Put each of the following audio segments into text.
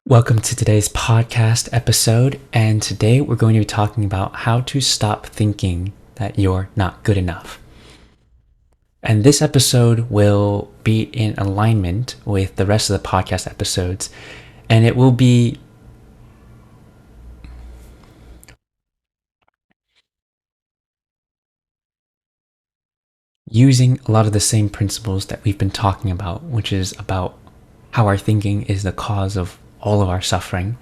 Welcome to today's podcast episode, and today we're going to be talking about how to stop thinking that you're not good enough. And this episode will be in alignment with the rest of the podcast episodes, and it will be using a lot of the same principles that we've been talking about, which is about how our thinking is the cause of all of our suffering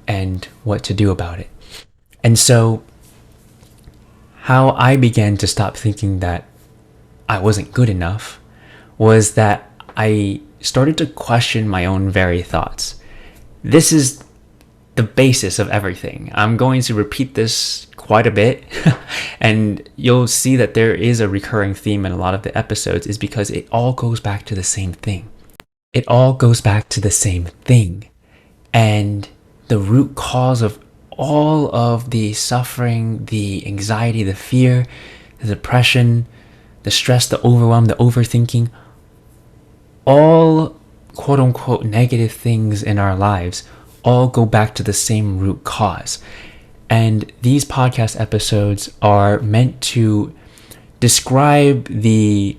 and what to do about it. And so, how I began to stop thinking that I wasn't good enough was that I started to question my own very thoughts. This is the basis of everything. I'm going to repeat this quite a bit, and you'll see that there is a recurring theme in a lot of the episodes, is because it all goes back to the same thing. It all goes back to the same thing. And the root cause of all of the suffering, the anxiety, the fear, the depression, the stress, the overwhelm, the overthinking, all quote unquote negative things in our lives all go back to the same root cause. And these podcast episodes are meant to describe the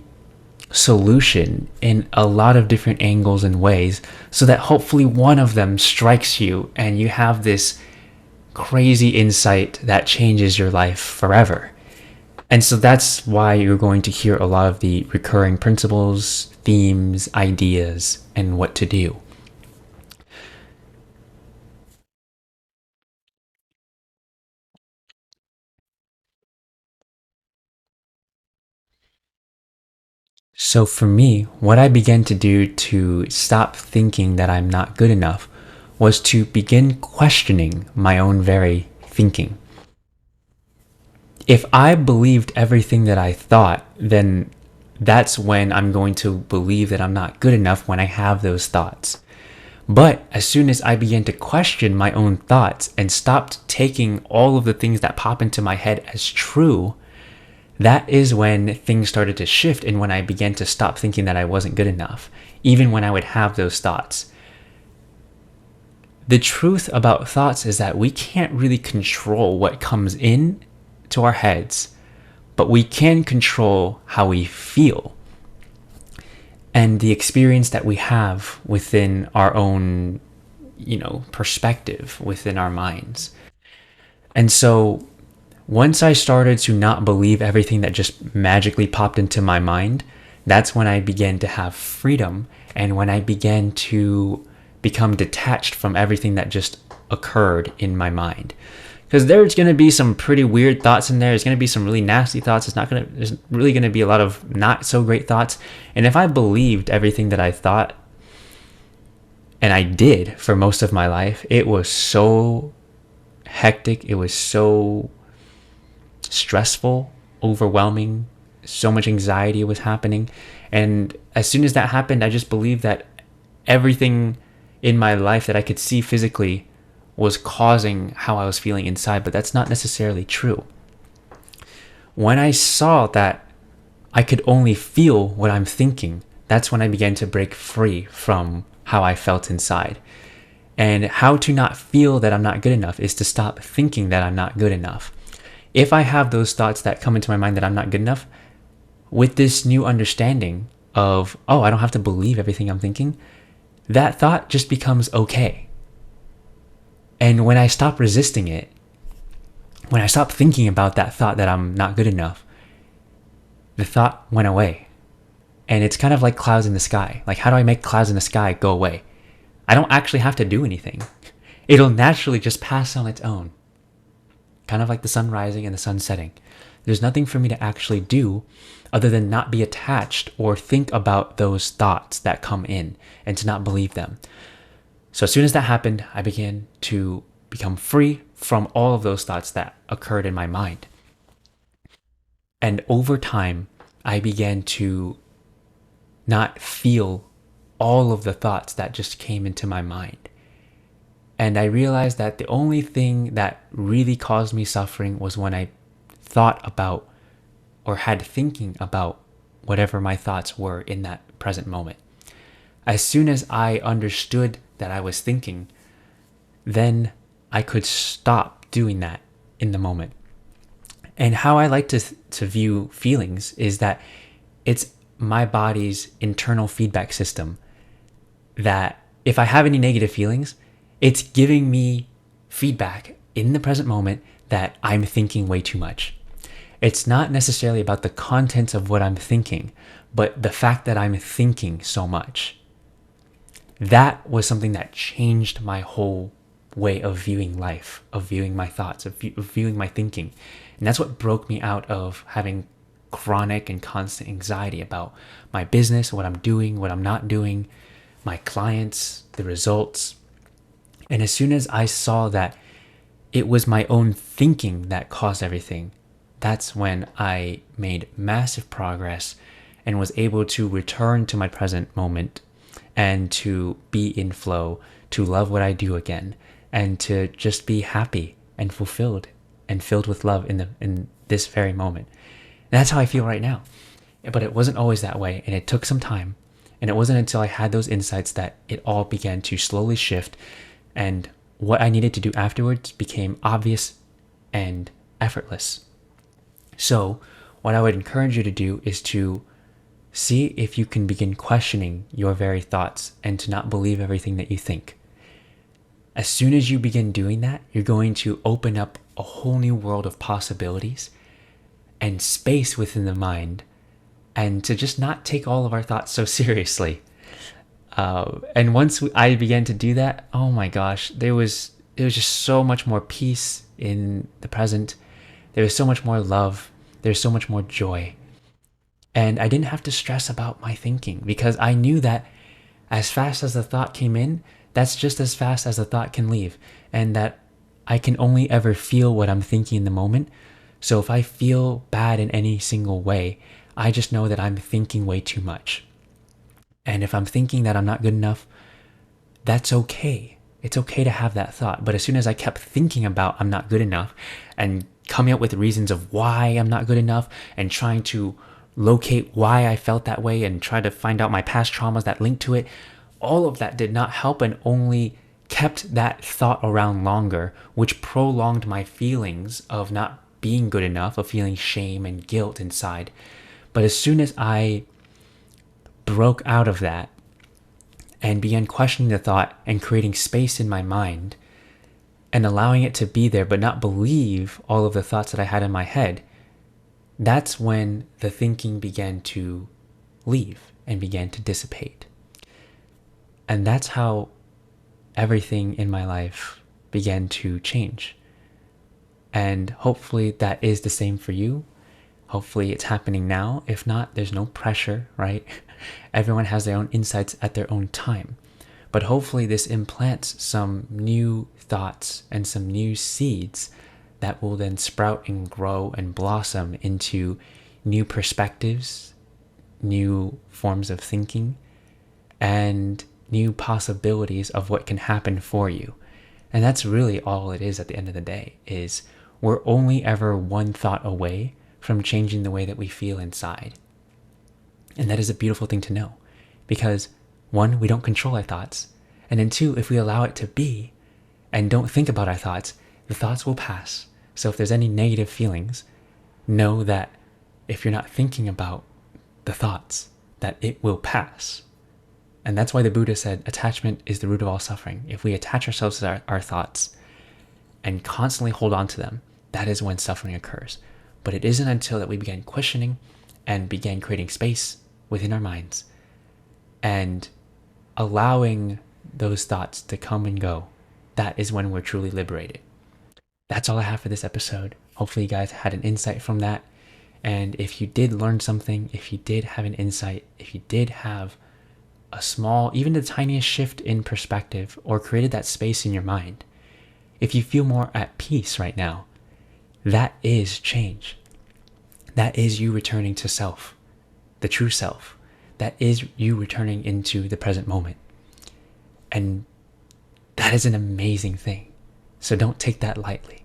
solution in a lot of different angles and ways, so that hopefully one of them strikes you and you have this crazy insight that changes your life forever. And so that's why you're going to hear a lot of the recurring principles, themes, ideas, and what to do. So for me, what I began to do to stop thinking that I'm not good enough was to begin questioning my own very thinking. If I believed everything that I thought, then that's when I'm going to believe that I'm not good enough when I have those thoughts. But as soon as I began to question my own thoughts and stopped taking all of the things that pop into my head as true, that is when things started to shift, and when I began to stop thinking that I wasn't good enough, even when I would have those thoughts. The truth about thoughts is that we can't really control what comes in to our heads, but we can control how we feel and the experience that we have within our own, perspective within our minds. And so once I started to not believe everything that just magically popped into my mind, that's when I began to have freedom, and when I began to become detached from everything that just occurred in my mind. Because there's going to be some pretty weird thoughts in there. There's going to be some really nasty thoughts. There's really going to be a lot of not so great thoughts. And if I believed everything that I thought, and I did for most of my life, it was so hectic. It was so stressful, overwhelming. So much anxiety was happening. And as soon as that happened, I just believed that everything in my life that I could see physically was causing how I was feeling inside, but that's not necessarily true. When I saw that I could only feel what I'm thinking, that's when I began to break free from how I felt inside. And how to not feel that I'm not good enough is to stop thinking that I'm not good enough. If I have those thoughts that come into my mind that I'm not good enough, with this new understanding of, oh, I don't have to believe everything I'm thinking, that thought just becomes okay. And when I stop resisting it, when I stop thinking about that thought that I'm not good enough, the thought went away. And it's kind of like clouds in the sky. Like, how do I make clouds in the sky go away? I don't actually have to do anything. It'll naturally just pass on its own. Kind of like the sun rising and the sun setting. There's nothing for me to actually do other than not be attached or think about those thoughts that come in and to not believe them. So as soon as that happened, I began to become free from all of those thoughts that occurred in my mind. And over time, I began to not feel all of the thoughts that just came into my mind. And I realized that the only thing that really caused me suffering was when I thought about or had thinking about whatever my thoughts were in that present moment. As soon as I understood that I was thinking, then I could stop doing that in the moment. And how I like to view feelings is that it's my body's internal feedback system, that if I have any negative feelings, it's giving me feedback in the present moment that I'm thinking way too much. It's not necessarily about the contents of what I'm thinking, but the fact that I'm thinking so much. That was something that changed my whole way of viewing life, of viewing my thoughts, of viewing my thinking. And that's what broke me out of having chronic and constant anxiety about my business, what I'm doing, what I'm not doing, my clients, the results. And as soon as I saw that it was my own thinking that caused everything, that's when I made massive progress and was able to return to my present moment and to be in flow, to love what I do again, and to just be happy and fulfilled and filled with love in this very moment. And that's how I feel right now. But it wasn't always that way, and it took some time. And it wasn't until I had those insights that it all began to slowly shift, and what I needed to do afterwards became obvious and effortless. So, what I would encourage you to do is to see if you can begin questioning your very thoughts and to not believe everything that you think. As soon as you begin doing that, you're going to open up a whole new world of possibilities and space within the mind, and to just not take all of our thoughts so seriously. And once I began to do that, oh my gosh, it was just so much more peace in the present. There was so much more love. There's so much more joy. And I didn't have to stress about my thinking, because I knew that as fast as the thought came in, that's just as fast as the thought can leave. And that I can only ever feel what I'm thinking in the moment. So if I feel bad in any single way, I just know that I'm thinking way too much. And if I'm thinking that I'm not good enough, that's okay. It's okay to have that thought. But as soon as I kept thinking about I'm not good enough and coming up with reasons of why I'm not good enough and trying to locate why I felt that way and try to find out my past traumas that link to it, all of that did not help and only kept that thought around longer, which prolonged my feelings of not being good enough, of feeling shame and guilt inside. But as soon as I broke out of that and began questioning the thought and creating space in my mind and allowing it to be there but not believe all of the thoughts that I had in my head, that's when the thinking began to leave and began to dissipate. And that's how everything in my life began to change. And hopefully that is the same for you. Hopefully it's happening now. If not, there's no pressure, right? Everyone has their own insights at their own time. But hopefully this implants some new thoughts and some new seeds that will then sprout and grow and blossom into new perspectives, new forms of thinking, and new possibilities of what can happen for you. And that's really all it is at the end of the day, is we're only ever one thought away from changing the way that we feel inside. And that is a beautiful thing to know, because one, we don't control our thoughts. And then two, if we allow it to be and don't think about our thoughts, the thoughts will pass. So if there's any negative feelings, know that if you're not thinking about the thoughts, that it will pass. And that's why the Buddha said attachment is the root of all suffering. If we attach ourselves to our thoughts and constantly hold on to them, that is when suffering occurs. But it isn't until that we began questioning and began creating space within our minds and allowing those thoughts to come and go, that is when we're truly liberated. That's all I have for this episode. Hopefully you guys had an insight from that. And if you did learn something, if you did have an insight, if you did have a small, even the tiniest shift in perspective, or created that space in your mind, if you feel more at peace right now, that is change. That is you returning to self, the true self. That is you returning into the present moment. And that is an amazing thing. So don't take that lightly.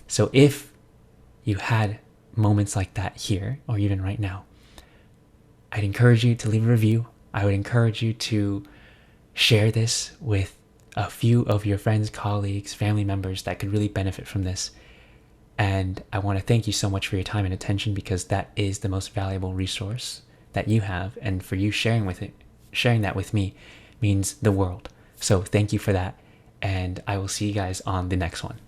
So if you had moments like that here, or even right now, I'd encourage you to leave a review. I would encourage you to share this with a few of your friends, colleagues, family members that could really benefit from this. And I want to thank you so much for your time and attention, because that is the most valuable resource that you have. And for you sharing that with me means the world. So thank you for that. And I will see you guys on the next one.